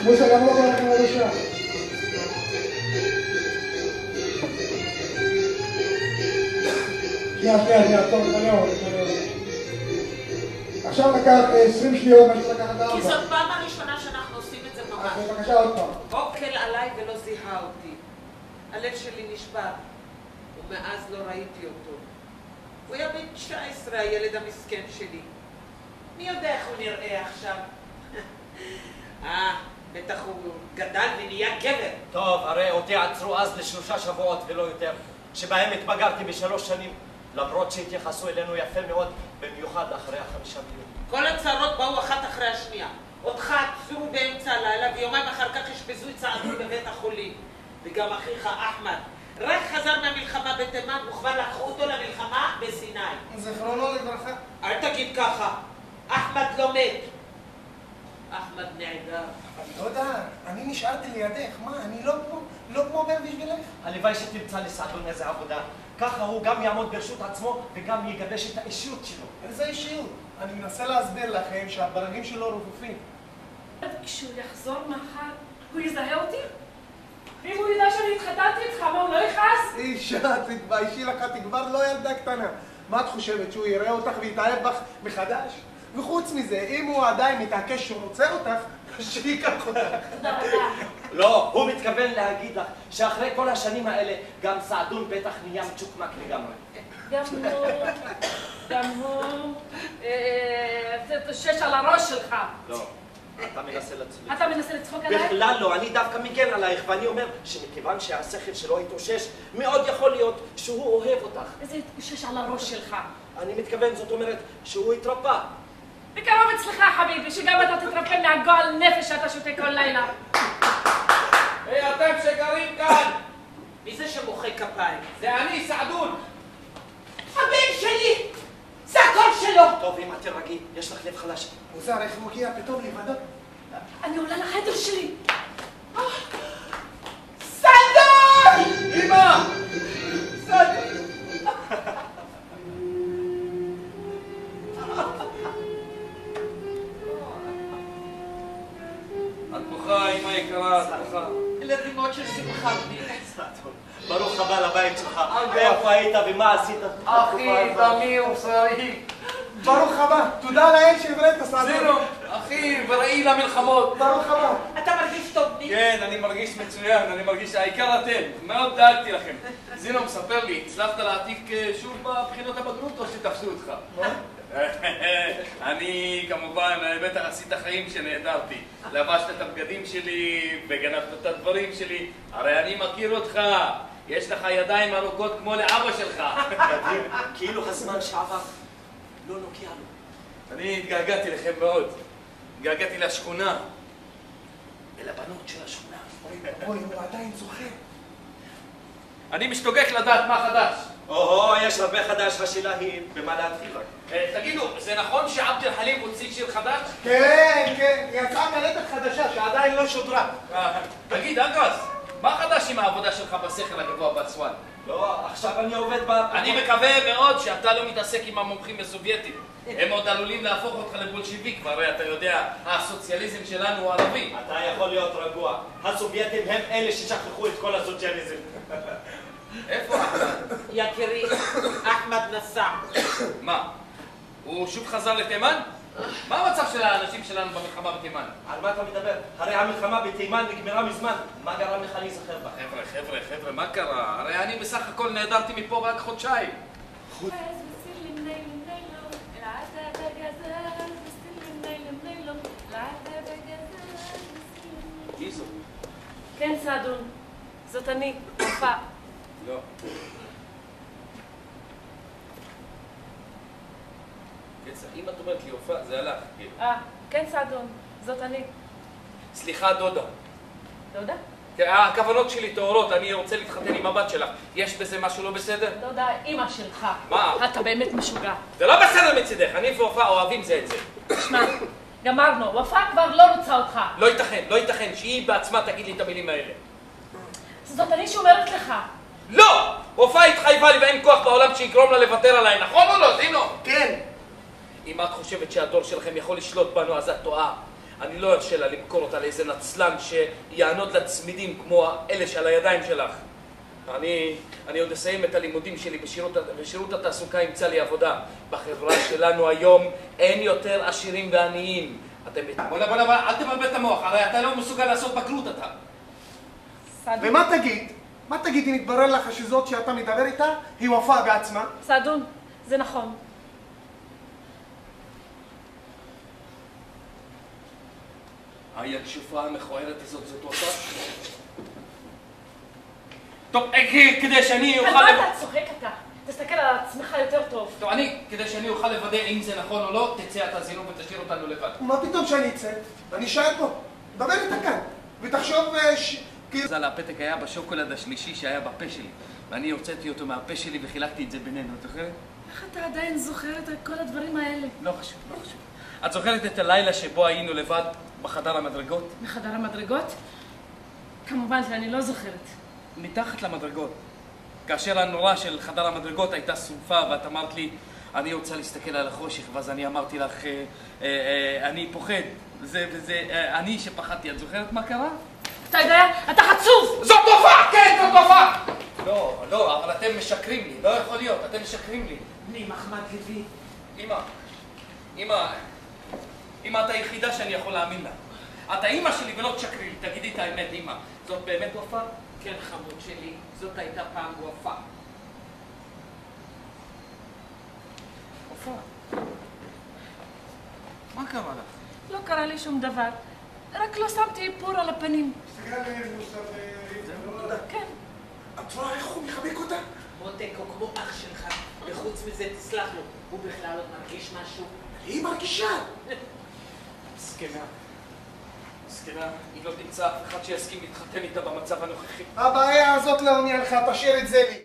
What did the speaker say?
מוסה, למה לא בא לכם לבושה? שנייה, טוב, אני עורך. עכשיו לקח 20 שניות, אני צריך לקחת 4. כי זאת פעם הראשונה שאנחנו עושים את זה ממש. בבקשה עוד פעם. אוכל עליי ולא זיהה אותי. הלב שלי נשבר, ומאז לא ראיתי אותו. הוא היה בן 19, הילד המסכן שלי. מי יודע איך הוא נראה עכשיו? בטח הוא גדל ונהיה גבר. טוב, הרי אותי עצרו אז ל3 שבועות ולא יותר, שבהם התבגרתי ב3 שנים, למרות שהתייחסו אלינו יפה מאוד, במיוחד אחרי 5 מיליון. כל הצערות באו אחת אחרי השנייה. אותך עצרו באמצע הלילה, ויומיים אחר כך אשפזו את צעדו בבית החולים. וגם אחיך אחמד. רק חזר מהמלחמה בתימן, וכבר לקחו אותו למלחמה בסיני. זכרונו לברכה. אל תגיד ככה. אחמד לא מת. אחמד נעדר. לא יודע, אני נשארתי לידך. מה, אני לא כמו בן בשבילך? הלוואי שתמצא לסעדון איזה עבודה. ככה הוא גם יעמוד ברשות עצמו וגם יגבש את האישיות שלו. איזה אישיות? אני מנסה להסביר לכם שהברגים שלו רופפים. כשהוא יחזור מחר, הוא יזהה אותי? ואם הוא ידע שאני התחתנתי איתך, מה, הוא לא יכעס? אישה, תתביישי לך, את כבר לא ילדה קטנה. מה את חושבת, שהוא יראה אותך ויתאהב בך מחדש? וחוץ מזה, אם הוא עדיין מתעקש שהוא רוצה אותך, שייקח אותך. לא, הוא מתכוון להגיד לך שאחרי כל השנים האלה גם סעדון בטח נהיה מצ'וקמק לגמרי. גם הוא, שש על הראש שלך. לא, אתה מנסה לצחוק. אתה מנסה לצחוק עליי? בכלל לא, אני דווקא מגן עלייך, ואני אומר שמכיוון שהשכל שלו התאושש, מאוד יכול להיות שהוא אוהב אותך. איזה שש על הראש שלך? אני מתכוון, זאת אומרת, שהוא התרפא. בקרוב אצלך, חביבי, שגם אתה תתרפא מהגועל נפש שאתה שותה כל לילה. היי, אתם שגרים כאן! מי זה שמוחא כפיים? זה אני, סעדון! הבן שלי! זה הכל שלו! טוב, אמא, תרגי, יש לך לב חלש. מוזר, איך הוא הגיע פתאום לבדו? אני עולה לחדר שלי. סעדון! אמא! סעדון! את בוכה, אמא יקרה, את בוכה. אלה דמעות של שמחה. ברוך הבא לבית שלך. איפה היית ומה עשית? אחי, דמי ובשרי. ברוך הבא, תודה לאל שהבראת סעדון. זינו, אחי, וראי למלחמות. ברוך הבא. אתה מרגיש טוב, ני? כן, אני מרגיש מצוין, אני מרגיש שהעיקר אתם. מאוד דאגתי לכם. זינו, מספר לי, הצלחת להעתיק שוב בבחינות הבגרות או שתפסו אותך? מה? אני כמובן, בטח עשית חיים כשנהדרתי. לבשת את הבגדים שלי וגנבת את הדברים שלי. הרי אני מכיר אותך. יש לך ידיים ארוכות כמו לאבא שלך. מדהים, כאילו הזמן שעבר לא נוגע לו. אני התגעגעתי לכם מאוד. התגעגעתי לשכונה. אל הבנות של השכונה. אוי, הוא עדיין זוכר. אני משתוקק לדעת מה חדש. יש הרבה חדש, השאלה היא במה להתחיל רק. תגידו, זה נכון שעבד אל חלים הוציא שיר חדש? כן, כן, יצאה קלטת חדשה שעדיין לא שודרה. תגיד, אגרס, מה חדש עם העבודה שלך בשכל הגבוה באסואן? לא, עכשיו אני עובד אני מקווה מאוד שאתה לא מתעסק עם המומחים הסובייטים. הם עוד עלולים להפוך אותך לבולשיביק, והרי אתה יודע, הסוציאליזם שלנו הוא ערבי. אתה יכול להיות רגוע. הסובייטים הם אלה ששכחו את כל הסוציאליזם. איפה אחמד? יקירי, אחמד נסע. מה? הוא שוב חזר לתימן? מה המצב של האנשים שלנו במלחמה בתימן? על מה אתה מדבר? הרי המלחמה בתימן נגמרה מזמן. מה גרם לך להיזכר בה? חבר'ה, מה קרה? הרי אני בסך הכל נעדרתי מפה רק חודשיים. מי זאת? כן, סעדון. זאת אני, וופא. לא. אם את אומרת לי וופא, זה הלך. כן, סעדון. זאת אני. סליחה, דודה. דודה? הכוונות שלי טהורות, אני רוצה להתחתן עם הבת שלך. יש בזה משהו לא בסדר? דודה, אמא שלך. מה? אתה באמת משוגע. זה לא בסדר מצידך, אני וופא אוהבים זה את זה. תשמע, גמרנו. וופא כבר לא רוצה אותך. לא ייתכן שהיא בעצמה תגיד לי את המילים האלה. זאת אני שאומרת לך. לא! וופא התחייבה לי ואין כוח בעולם שיגרום לה לוותר עליי, נכון או לא, זינו? כן. אם את חושבת שהדור שלכם יכול לשלוט בנו, אז את טועה. אני לא ארשה לה למכור אותה לאיזה נצלן שיענוד לצמידים כמו אלה שעל הידיים שלך. אני עוד אסיים את הלימודים שלי בשירות התעסוקה, ימצא לי עבודה. בחברה שלנו היום אין יותר עשירים ועניים. בוא, אל תבלבל את המוח, הרי אתה לא מסוגל לעשות בגרות אתה. ומה תגיד? מה תגיד אם יתברר לך שזאת שאתה מדבר איתה היא ופאא בעצמה? סעדון, זה נכון. היד שופרה המכוערת הזאת זאת אותה? טוב, כדי שאני אוכל... על מה אתה צוחק אתה? תסתכל על עצמך יותר טוב. טוב, כדי שאני אוכל לוודא אם זה נכון או לא, תצא אתה זינוק ותשאיר אותנו לבד. מה פתאום שאני אצא? אני אשאר פה. דבר איתה כאן. ותחשוב מזל, הפתק היה בשוקולד השלישי שהיה בפה שלי. ואני הוצאתי אותו מהפה שלי וחילקתי את זה בינינו, את זוכרת? איך אתה עדיין זוכר את כל הדברים האלה? לא חשוב. את זוכרת את הלילה שבו היינו לבד בחדר המדרגות? בחדר המדרגות? כמובן שאני לא זוכרת. מתחת למדרגות. כאשר הנורה של חדר המדרגות הייתה שרופה ואת אמרת לי, אני רוצה להסתכל על החושך, ואז אני אמרתי לך, אני פוחד. וזה אני שפחדתי. את זוכרת מה קרה? אתה יודע, אתה חצוף! זאת תופעה! כן, זאת תופעה! לא, אבל אתם משקרים לי. לא יכול להיות, אתם משקרים לי. בני מחמד לוי. אמא, את היחידה שאני יכול להאמין לה. את האמא שלי ולא תשקרי לי. תגידי את האמת, אמא. זאת באמת תופעה? כן, חמוד שלי, זאת הייתה פעם וופא. וופא? מה קרה לך? לא קרה לי שום דבר. רק לא שמתי איפור על הפנים. כן. את רואה איך הוא מחבק אותה? מותק הוא כמו אח שלך, וחוץ מזה תסלח לו, הוא בכלל עוד מרגיש משהו. היא מרגישה. מסכנה, היא לא תמצא אף אחד שיסכים להתחתן איתה במצב הנוכחי. הבעיה הזאת לא עניין לך, תשאיר את זה לי.